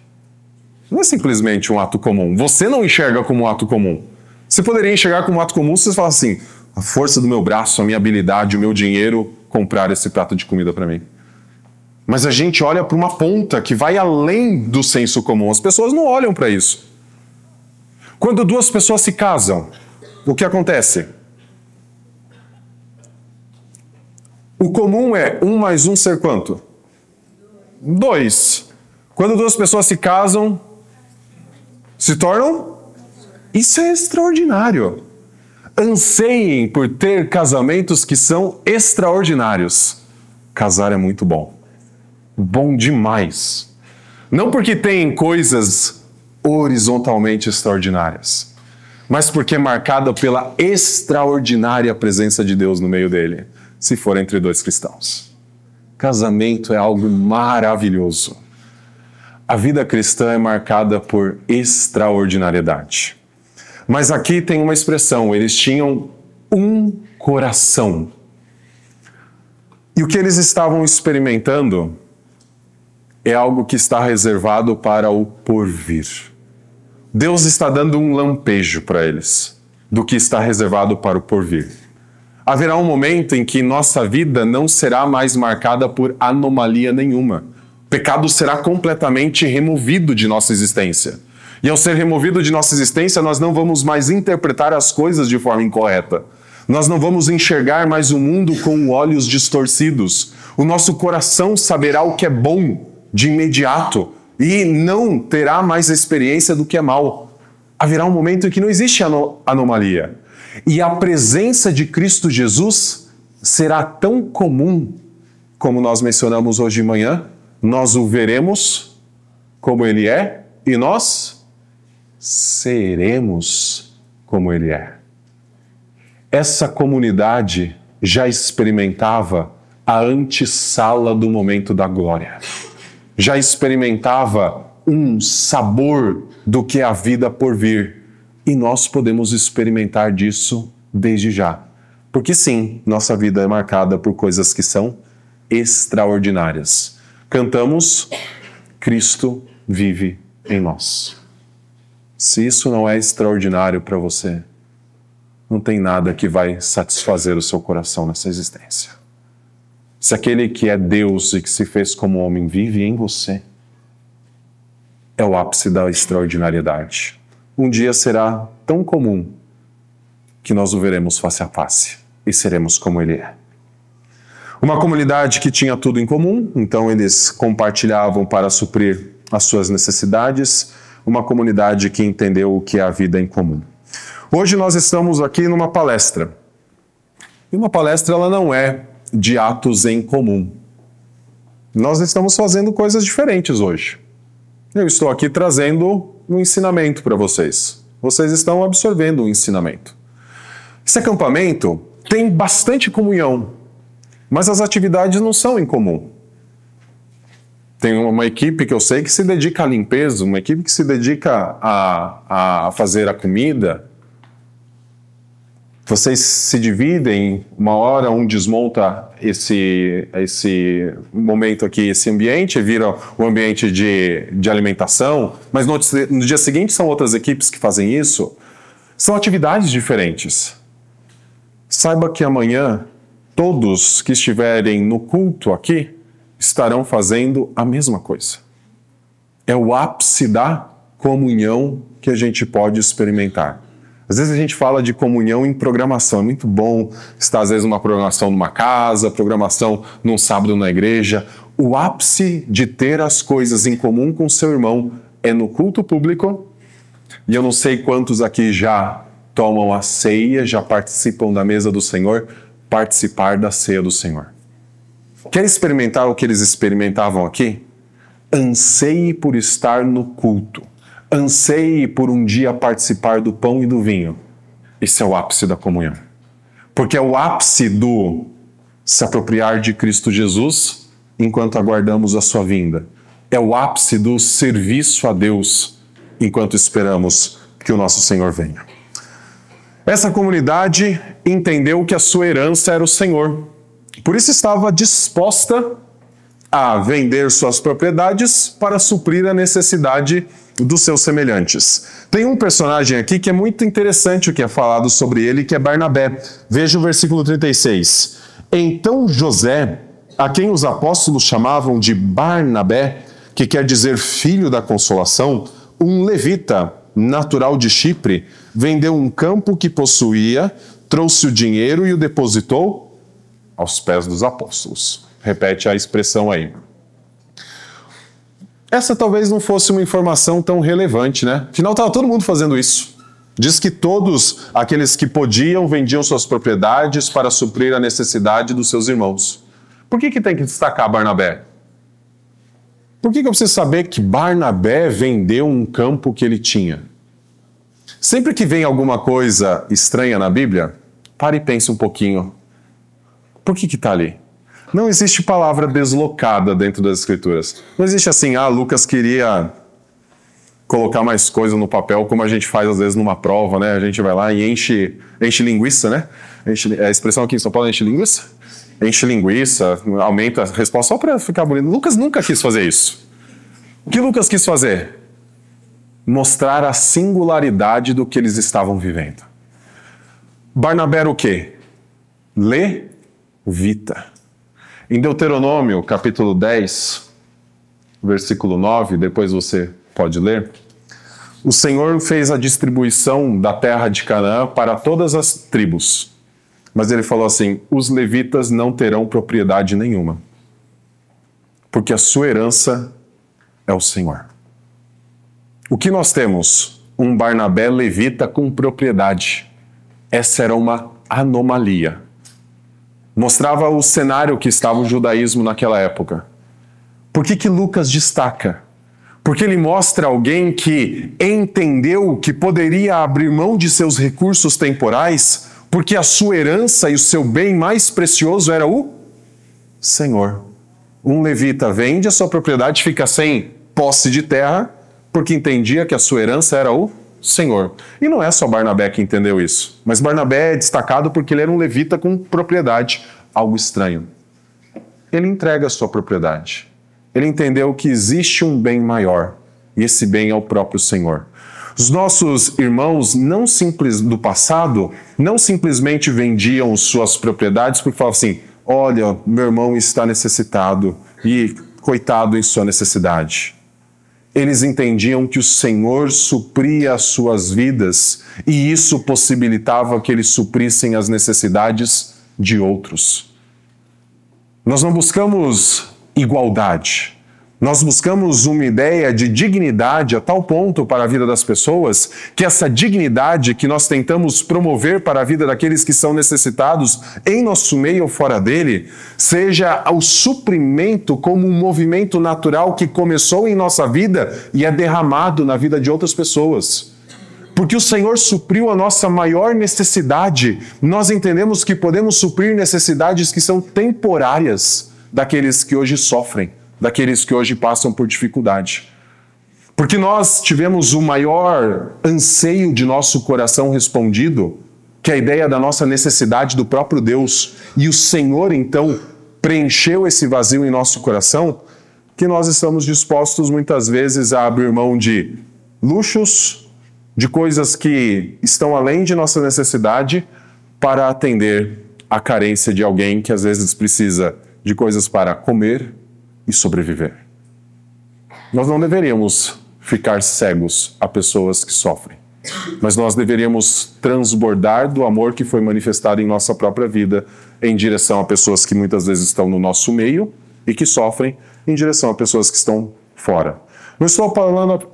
Não é simplesmente um ato comum. Você não enxerga como um ato comum. Você poderia enxergar como um ato comum se você fala assim, a força do meu braço, a minha habilidade, o meu dinheiro, comprar esse prato de comida para mim. Mas a gente olha para uma ponta que vai além do senso comum. As pessoas não olham para isso. Quando duas pessoas se casam, o que acontece? O comum é 1 mais 1 ser quanto? 2. Quando duas pessoas se casam, se tornam? Isso é extraordinário. Anseiem por ter casamentos que são extraordinários. Casar é muito bom. Bom demais. Não porque tem coisas horizontalmente extraordinárias, mas porque é marcada pela extraordinária presença de Deus no meio dele, se for entre dois cristãos. Casamento é algo maravilhoso. A vida cristã é marcada por extraordinariedade. Mas aqui tem uma expressão, eles tinham um coração. E o que eles estavam experimentando é algo que está reservado para o porvir. Deus está dando um lampejo para eles do que está reservado para o porvir. Haverá um momento em que nossa vida não será mais marcada por anomalia nenhuma. O pecado será completamente removido de nossa existência. E ao ser removido de nossa existência, nós não vamos mais interpretar as coisas de forma incorreta. Nós não vamos enxergar mais o mundo com olhos distorcidos. O nosso coração saberá o que é bom de imediato e não terá mais a experiência do que é mal. Haverá um momento em que não existe anomalia. E a presença de Cristo Jesus será tão comum, como nós mencionamos hoje de manhã, nós o veremos como Ele é e nós seremos como Ele é. Essa comunidade já experimentava a antessala do momento da glória. Já experimentava um sabor do que é a vida por vir. E nós podemos experimentar disso desde já. Porque sim, nossa vida é marcada por coisas que são extraordinárias. Cantamos, Cristo vive em nós. Se isso não é extraordinário para você, não tem nada que vai satisfazer o seu coração nessa existência. Se aquele que é Deus e que se fez como homem vive em você, é o ápice da extraordinariedade. Um dia será tão comum que nós o veremos face a face e seremos como Ele é. Uma comunidade que tinha tudo em comum, então eles compartilhavam para suprir as suas necessidades. Uma comunidade que entendeu o que é a vida em comum. Hoje nós estamos aqui numa palestra. E uma palestra ela não é de atos em comum. Nós estamos fazendo coisas diferentes hoje. Eu estou aqui trazendo um ensinamento para vocês. Vocês estão absorvendo um ensinamento. Esse acampamento tem bastante comunhão, mas as atividades não são em comum. Tem uma equipe que eu sei que se dedica à limpeza, uma equipe que se dedica a fazer a comida. Vocês se dividem, uma hora um desmonta esse momento aqui, esse ambiente, vira o ambiente de alimentação, mas no dia seguinte são outras equipes que fazem isso. São atividades diferentes. Saiba que amanhã todos que estiverem no culto aqui estarão fazendo a mesma coisa. É o ápice da comunhão que a gente pode experimentar. Às vezes a gente fala de comunhão em programação. É muito bom estar, às vezes, numa programação numa casa, programação num sábado na igreja. O ápice de ter as coisas em comum com seu irmão é no culto público. E eu não sei quantos aqui já tomam a ceia, já participam da mesa do Senhor, participar da ceia do Senhor. Quer experimentar o que eles experimentavam aqui? Anseie por estar no culto. Anseie por um dia participar do pão e do vinho. Esse é o ápice da comunhão. Porque é o ápice do se apropriar de Cristo Jesus enquanto aguardamos a sua vinda. É o ápice do serviço a Deus enquanto esperamos que o nosso Senhor venha. Essa comunidade entendeu que a sua herança era o Senhor. Por isso estava disposta a vender suas propriedades para suprir a necessidade dos seus semelhantes. Tem um personagem aqui que é muito interessante o que é falado sobre ele, que é Barnabé. Veja o versículo 36. Então José, a quem os apóstolos chamavam de Barnabé, que quer dizer filho da consolação, um levita natural de Chipre, vendeu um campo que possuía, trouxe o dinheiro e o depositou aos pés dos apóstolos. Repete a expressão aí. Essa talvez não fosse uma informação tão relevante, né? Afinal, estava todo mundo fazendo isso. Diz que todos aqueles que podiam vendiam suas propriedades para suprir a necessidade dos seus irmãos. Por que tem que destacar Barnabé? Por que eu preciso saber que Barnabé vendeu um campo que ele tinha? Sempre que vem alguma coisa estranha na Bíblia, pare e pense um pouquinho. Por que está ali? Não existe palavra deslocada dentro das Escrituras. Não existe assim, Lucas queria colocar mais coisa no papel, como a gente faz às vezes numa prova, né? A gente vai lá e enche linguiça, né? A expressão aqui em São Paulo é enche linguiça? Enche linguiça, aumenta a resposta só para ficar bonito. Lucas nunca quis fazer isso. O que Lucas quis fazer? Mostrar a singularidade do que eles estavam vivendo. Barnabé era o quê? Levita. Em Deuteronômio, capítulo 10, versículo 9, depois você pode ler, o Senhor fez a distribuição da terra de Canaã para todas as tribos. Mas ele falou assim, os levitas não terão propriedade nenhuma, porque a sua herança é o Senhor. O que nós temos? Um Barnabé levita com propriedade. Essa era uma anomalia. Mostrava o cenário que estava o judaísmo naquela época. Por que Lucas destaca? Porque ele mostra alguém que entendeu que poderia abrir mão de seus recursos temporais, porque a sua herança e o seu bem mais precioso era o Senhor. Um levita vende a sua propriedade, fica sem posse de terra, porque entendia que a sua herança era o Senhor. E não é só Barnabé que entendeu isso, mas Barnabé é destacado porque ele era um levita com propriedade, algo estranho. Ele entrega a sua propriedade. Ele entendeu que existe um bem maior, e esse bem é o próprio Senhor. Os nossos irmãos do passado não simplesmente vendiam suas propriedades porque falavam assim, olha, meu irmão está necessitado e coitado em sua necessidade. Eles entendiam que o Senhor supria as suas vidas e isso possibilitava que eles suprissem as necessidades de outros. Nós não buscamos igualdade. Nós buscamos uma ideia de dignidade a tal ponto para a vida das pessoas que essa dignidade que nós tentamos promover para a vida daqueles que são necessitados em nosso meio ou fora dele, seja o suprimento como um movimento natural que começou em nossa vida e é derramado na vida de outras pessoas. Porque o Senhor supriu a nossa maior necessidade, nós entendemos que podemos suprir necessidades que são temporárias daqueles que hoje sofrem, daqueles que hoje passam por dificuldade. Porque nós tivemos o maior anseio de nosso coração respondido, que é a ideia da nossa necessidade do próprio Deus, e o Senhor, então, preencheu esse vazio em nosso coração, que nós estamos dispostos, muitas vezes, a abrir mão de luxos, de coisas que estão além de nossa necessidade, para atender a carência de alguém que, às vezes, precisa de coisas para comer e sobreviver. Nós não deveríamos ficar cegos a pessoas que sofrem, mas nós deveríamos transbordar do amor que foi manifestado em nossa própria vida em direção a pessoas que muitas vezes estão no nosso meio e que sofrem, em direção a pessoas que estão fora. Não estou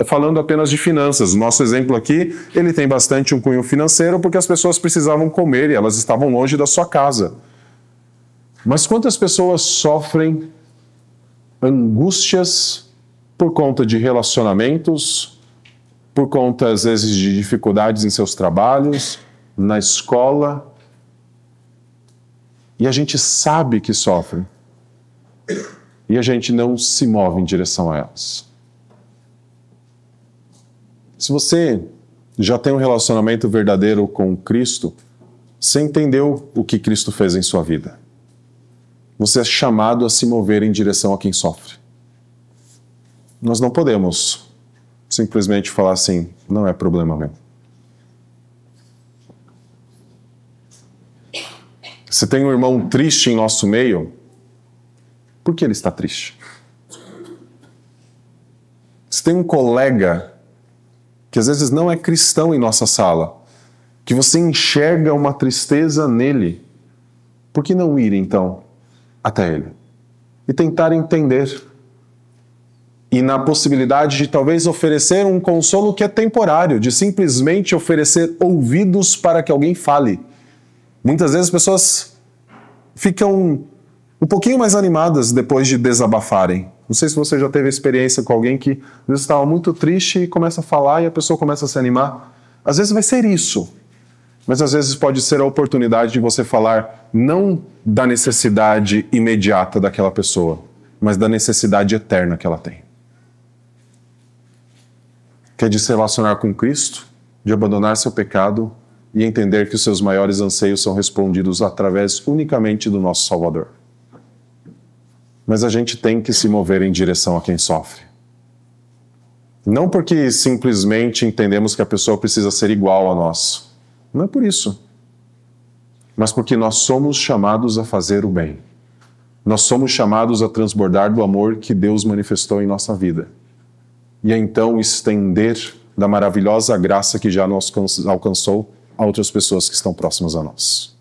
falando apenas de finanças. O nosso exemplo aqui, ele tem bastante um cunho financeiro porque as pessoas precisavam comer e elas estavam longe da sua casa. Mas quantas pessoas sofrem angústias por conta de relacionamentos, por conta, às vezes, de dificuldades em seus trabalhos, na escola, e a gente sabe que sofrem, e a gente não se move em direção a elas. Se você já tem um relacionamento verdadeiro com Cristo, você entendeu o que Cristo fez em sua vida. Você é chamado a se mover em direção a quem sofre. Nós não podemos simplesmente falar assim, não é problema meu. Se tem um irmão triste em nosso meio, por que ele está triste? Se tem um colega que às vezes não é cristão em nossa sala, que você enxerga uma tristeza nele, por que não ir então até ele? E tentar entender. E na possibilidade de talvez oferecer um consolo que é temporário, de simplesmente oferecer ouvidos para que alguém fale. Muitas vezes as pessoas ficam um pouquinho mais animadas depois de desabafarem. Não sei se você já teve experiência com alguém que às vezes estava muito triste e começa a falar e a pessoa começa a se animar. Às vezes vai ser isso. Mas às vezes pode ser a oportunidade de você falar não da necessidade imediata daquela pessoa, mas da necessidade eterna que ela tem. Que é de se relacionar com Cristo, de abandonar seu pecado e entender que os seus maiores anseios são respondidos através unicamente do nosso Salvador. Mas a gente tem que se mover em direção a quem sofre. Não porque simplesmente entendemos que a pessoa precisa ser igual a nós. Não é por isso. Mas porque nós somos chamados a fazer o bem. Nós somos chamados a transbordar do amor que Deus manifestou em nossa vida. E a então estender da maravilhosa graça que já nos alcançou a outras pessoas que estão próximas a nós.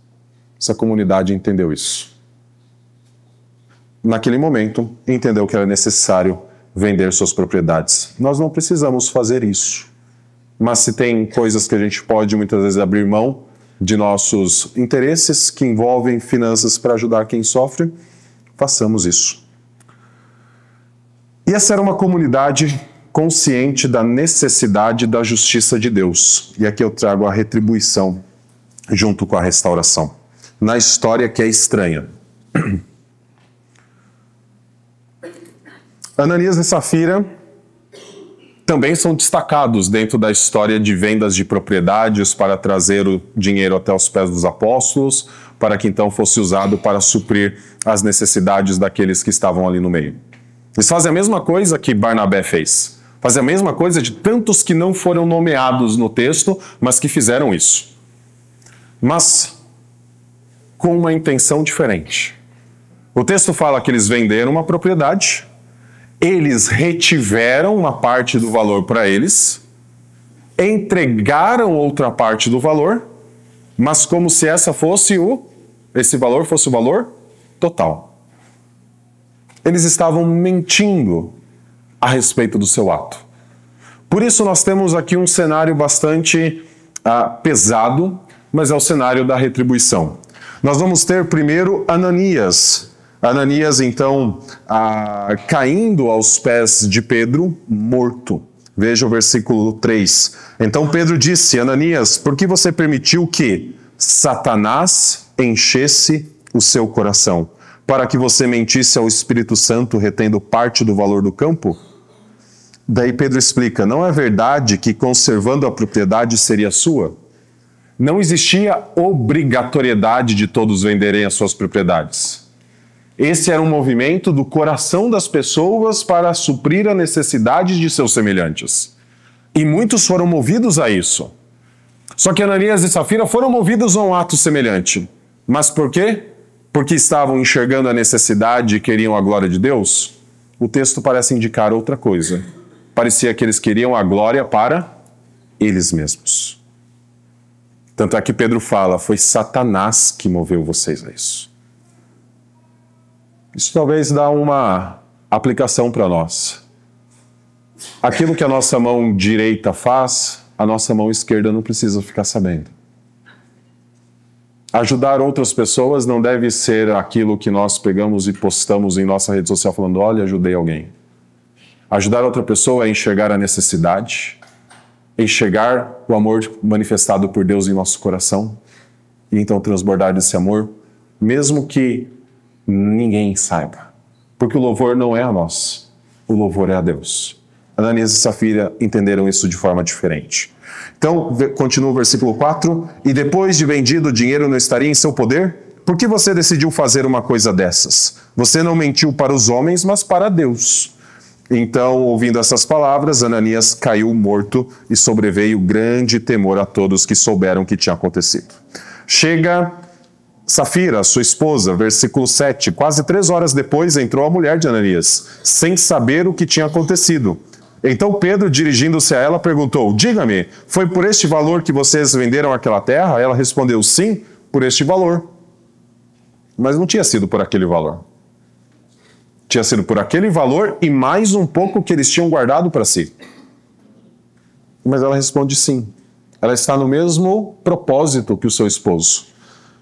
Essa comunidade entendeu isso. Naquele momento, entendeu que era necessário vender suas propriedades. Nós não precisamos fazer isso. Mas se tem coisas que a gente pode muitas vezes abrir mão de nossos interesses que envolvem finanças para ajudar quem sofre, façamos isso. E essa era uma comunidade consciente da necessidade da justiça de Deus. E aqui eu trago a retribuição junto com a restauração. Na história que é estranha. Ananias e Safira também são destacados dentro da história de vendas de propriedades para trazer o dinheiro até os pés dos apóstolos, para que então fosse usado para suprir as necessidades daqueles que estavam ali no meio. Eles fazem a mesma coisa que Barnabé fez. Fazem a mesma coisa de tantos que não foram nomeados no texto, mas que fizeram isso. Mas com uma intenção diferente. O texto fala que eles venderam uma propriedade, eles retiveram uma parte do valor para eles, entregaram outra parte do valor, mas como se esse valor fosse o valor total. Eles estavam mentindo a respeito do seu ato. Por isso nós temos aqui um cenário bastante pesado, mas é o cenário da retribuição. Nós vamos ter primeiro Ananias. Ananias, então, caindo aos pés de Pedro, morto. Veja o versículo 3. Então Pedro disse, Ananias, por que você permitiu que Satanás enchesse o seu coração, para que você mentisse ao Espírito Santo, retendo parte do valor do campo? Daí Pedro explica, não é verdade que conservando a propriedade seria sua? Não existia obrigatoriedade de todos venderem as suas propriedades. Esse era um movimento do coração das pessoas para suprir a necessidade de seus semelhantes. E muitos foram movidos a isso. Só que Ananias e Safira foram movidos a um ato semelhante. Mas por quê? Porque estavam enxergando a necessidade e queriam a glória de Deus? O texto parece indicar outra coisa. Parecia que eles queriam a glória para eles mesmos. Tanto é que Pedro fala, foi Satanás que moveu vocês a isso. Isso talvez dá uma aplicação para nós. Aquilo que a nossa mão direita faz, a nossa mão esquerda não precisa ficar sabendo. Ajudar outras pessoas não deve ser aquilo que nós pegamos e postamos em nossa rede social falando, olha, ajudei alguém. Ajudar outra pessoa é enxergar a necessidade, enxergar o amor manifestado por Deus em nosso coração e então transbordar desse amor, mesmo que ninguém saiba. Porque o louvor não é a nós, o louvor é a Deus. Ananias e Safira entenderam isso de forma diferente. Então, continua o versículo 4. E depois de vendido, o dinheiro não estaria em seu poder? Por que você decidiu fazer uma coisa dessas? Você não mentiu para os homens, mas para Deus. Então, ouvindo essas palavras, Ananias caiu morto e sobreveio grande temor a todos que souberam o que tinha acontecido. Chega Safira, sua esposa, versículo 7. Quase 3 horas depois entrou a mulher de Ananias, sem saber o que tinha acontecido. Então Pedro, dirigindo-se a ela, perguntou: diga-me, foi por este valor que vocês venderam aquela terra? Ela respondeu: sim, por este valor. Mas não tinha sido por aquele valor. Tinha sido por aquele valor e mais um pouco que eles tinham guardado para si. Mas ela responde sim. Ela está no mesmo propósito que o seu esposo.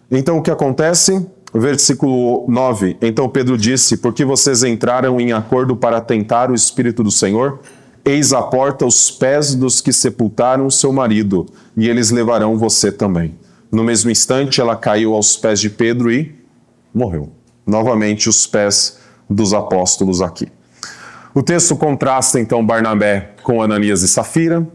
Então o que acontece? Versículo 9. Então Pedro disse: porque vocês entraram em acordo para tentar o Espírito do Senhor? Eis a porta os pés dos que sepultaram seu marido, e eles levarão você também. No mesmo instante ela caiu aos pés de Pedro e morreu. Novamente os pés dos apóstolos aqui. O texto contrasta então Barnabé com Ananias e Safira.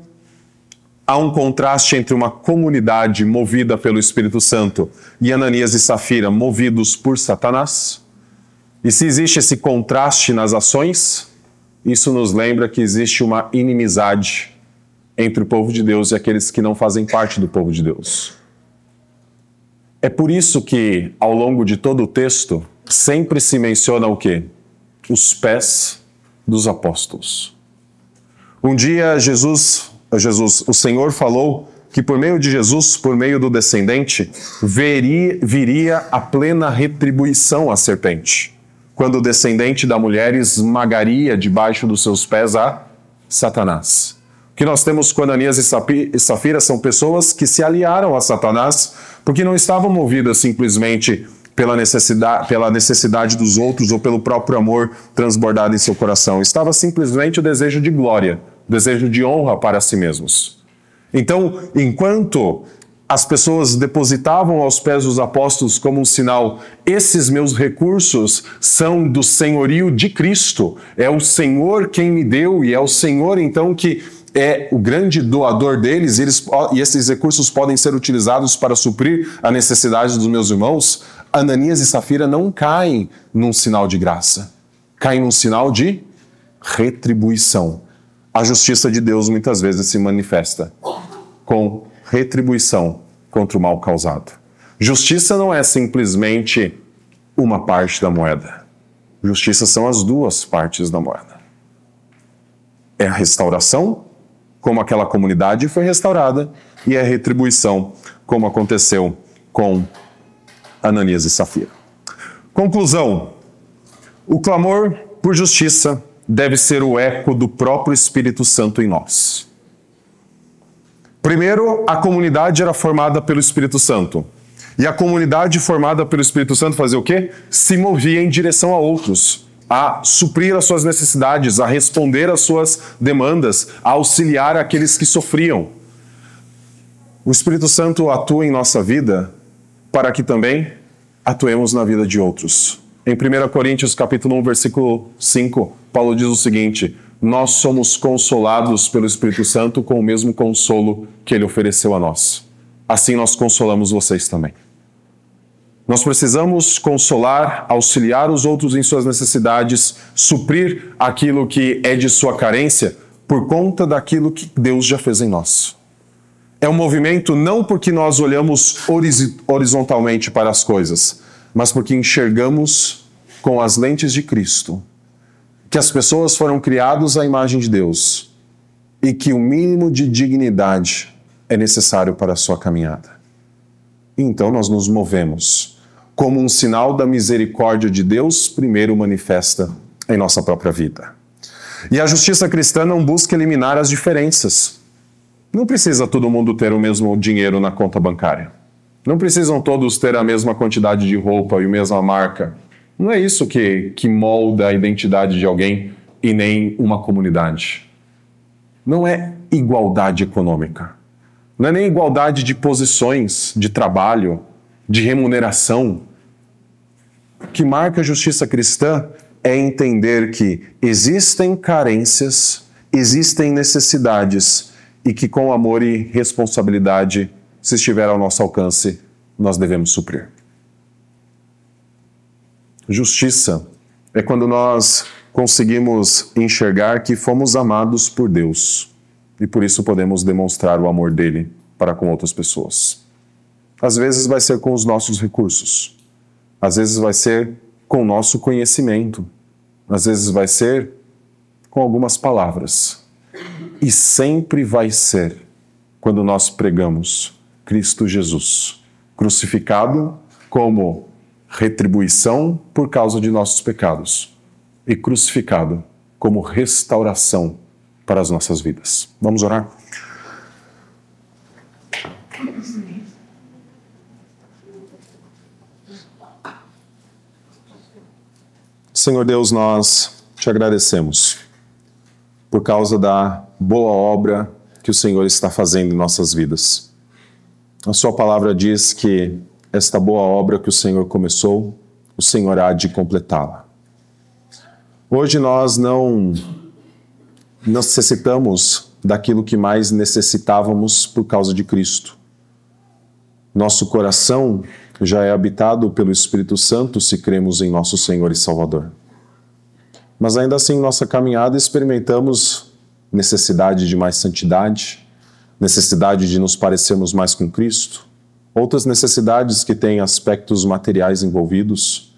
Há um contraste entre uma comunidade movida pelo Espírito Santo e Ananias e Safira movidos por Satanás. E se existe esse contraste nas ações, isso nos lembra que existe uma inimizade entre o povo de Deus e aqueles que não fazem parte do povo de Deus. É por isso que, ao longo de todo o texto, sempre se menciona o quê? Os pés dos apóstolos. Um dia o Senhor falou que por meio de Jesus, por meio do descendente, viria a plena retribuição à serpente, quando o descendente da mulher esmagaria debaixo dos seus pés a Satanás. O que nós temos com Ananias e Safira são pessoas que se aliaram a Satanás porque não estavam movidas simplesmente pela necessidade dos outros ou pelo próprio amor transbordado em seu coração. Estava simplesmente o desejo de glória, o desejo de honra para si mesmos. Então, enquanto as pessoas depositavam aos pés dos apóstolos como um sinal: esses meus recursos são do senhorio de Cristo, é o Senhor quem me deu e é o Senhor então que é o grande doador deles, e esses recursos podem ser utilizados para suprir a necessidade dos meus irmãos. Ananias e Safira não caem num sinal de graça, caem num sinal de retribuição. A justiça de Deus muitas vezes se manifesta com retribuição contra o mal causado. Justiça não é simplesmente uma parte da moeda. Justiça são as duas partes da moeda. É a restauração, como aquela comunidade foi restaurada, e a retribuição, como aconteceu com Ananias e Safira. Conclusão: o clamor por justiça deve ser o eco do próprio Espírito Santo em nós. Primeiro, a comunidade era formada pelo Espírito Santo. E a comunidade formada pelo Espírito Santo fazia o quê? Se movia em direção a outros, a suprir as suas necessidades, a responder às suas demandas, a auxiliar aqueles que sofriam. O Espírito Santo atua em nossa vida para que também atuemos na vida de outros. Em 1 Coríntios capítulo 1, versículo 5, Paulo diz o seguinte: nós somos consolados pelo Espírito Santo com o mesmo consolo que ele ofereceu a nós. Assim nós consolamos vocês também. Nós precisamos consolar, auxiliar os outros em suas necessidades, suprir aquilo que é de sua carência por conta daquilo que Deus já fez em nós. É um movimento não porque nós olhamos horizontalmente para as coisas, mas porque enxergamos com as lentes de Cristo que as pessoas foram criadas à imagem de Deus e que o mínimo de dignidade é necessário para a sua caminhada. Então nós nos movemos como um sinal da misericórdia de Deus primeiro manifesta em nossa própria vida. E a justiça cristã não busca eliminar as diferenças. Não precisa todo mundo ter o mesmo dinheiro na conta bancária. Não precisam todos ter a mesma quantidade de roupa e a mesma marca. Não é isso que molda a identidade de alguém e nem uma comunidade. Não é igualdade econômica. Não é nem igualdade de posições, de trabalho, de remuneração. O que marca a justiça cristã é entender que existem carências existem necessidades e que com amor e responsabilidade, se estiver ao nosso alcance, nós devemos suprir. Justiça é quando nós conseguimos enxergar que fomos amados por Deus e por isso podemos demonstrar o amor dele para com outras pessoas. Às vezes vai ser com os nossos recursos, às vezes vai ser com o nosso conhecimento, às vezes vai ser com algumas palavras. E sempre vai ser quando nós pregamos Cristo Jesus, crucificado como retribuição por causa de nossos pecados e crucificado como restauração para as nossas vidas. Vamos orar? Senhor Deus, nós te agradecemos por causa da boa obra que o Senhor está fazendo em nossas vidas. A sua palavra diz que esta boa obra que o Senhor começou, o Senhor há de completá-la. Hoje nós não necessitamos daquilo que mais necessitávamos por causa de Cristo. Nosso coração já é habitado pelo Espírito Santo se cremos em nosso Senhor e Salvador. Mas ainda assim, em nossa caminhada, experimentamos necessidade de mais santidade, necessidade de nos parecermos mais com Cristo, outras necessidades que têm aspectos materiais envolvidos,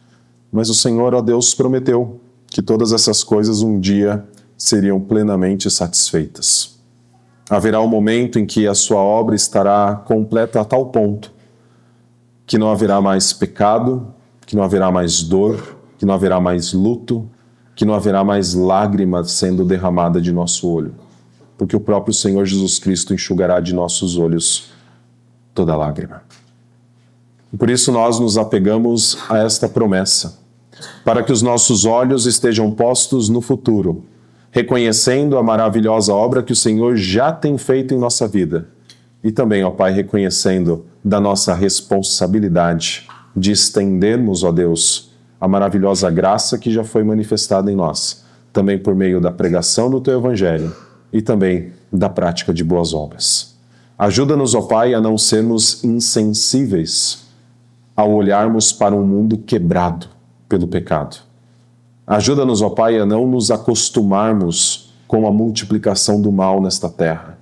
mas o Senhor, ó Deus, prometeu que todas essas coisas um dia seriam plenamente satisfeitas. Haverá um momento em que a sua obra estará completa a tal ponto que não haverá mais pecado, que não haverá mais dor, que não haverá mais luto, que não haverá mais lágrima sendo derramada de nosso olho, porque o próprio Senhor Jesus Cristo enxugará de nossos olhos toda lágrima. E por isso nós nos apegamos a esta promessa, para que os nossos olhos estejam postos no futuro, reconhecendo a maravilhosa obra que o Senhor já tem feito em nossa vida, e também, ó Pai, reconhecendo da nossa responsabilidade de estendermos, ó Deus, a maravilhosa graça que já foi manifestada em nós, também por meio da pregação do Teu Evangelho e também da prática de boas obras. Ajuda-nos, ó Pai, a não sermos insensíveis ao olharmos para um mundo quebrado pelo pecado. Ajuda-nos, ó Pai, a não nos acostumarmos com a multiplicação do mal nesta terra.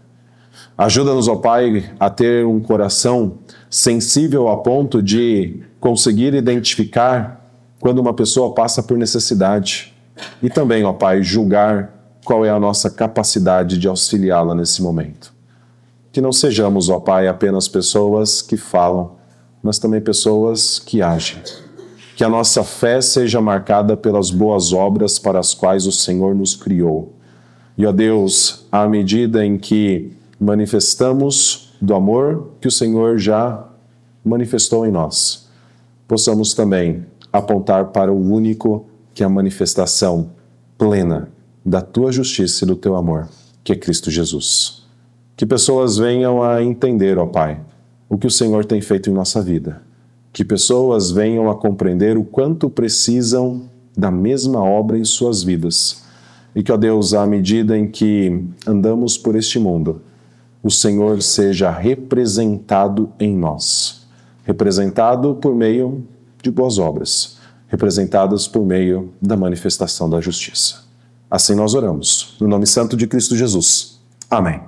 Ajuda-nos, ó Pai, a ter um coração sensível a ponto de conseguir identificar quando uma pessoa passa por necessidade e também, ó Pai, julgar qual é a nossa capacidade de auxiliá-la nesse momento. Que não sejamos, ó Pai, apenas pessoas que falam, mas também pessoas que agem. Que a nossa fé seja marcada pelas boas obras para as quais o Senhor nos criou. E, ó Deus, à medida em que manifestamos do amor que o Senhor já manifestou em nós, possamos também apontar para o único que é a manifestação plena da Tua justiça e do Teu amor, que é Cristo Jesus. Que pessoas venham a entender, ó Pai, o que o Senhor tem feito em nossa vida. Que pessoas venham a compreender o quanto precisam da mesma obra em suas vidas. E que, ó Deus, à medida em que andamos por este mundo, o Senhor seja representado em nós. Representado por meio de boas obras, representadas por meio da manifestação da justiça. Assim nós oramos, no nome santo de Cristo Jesus. Amém.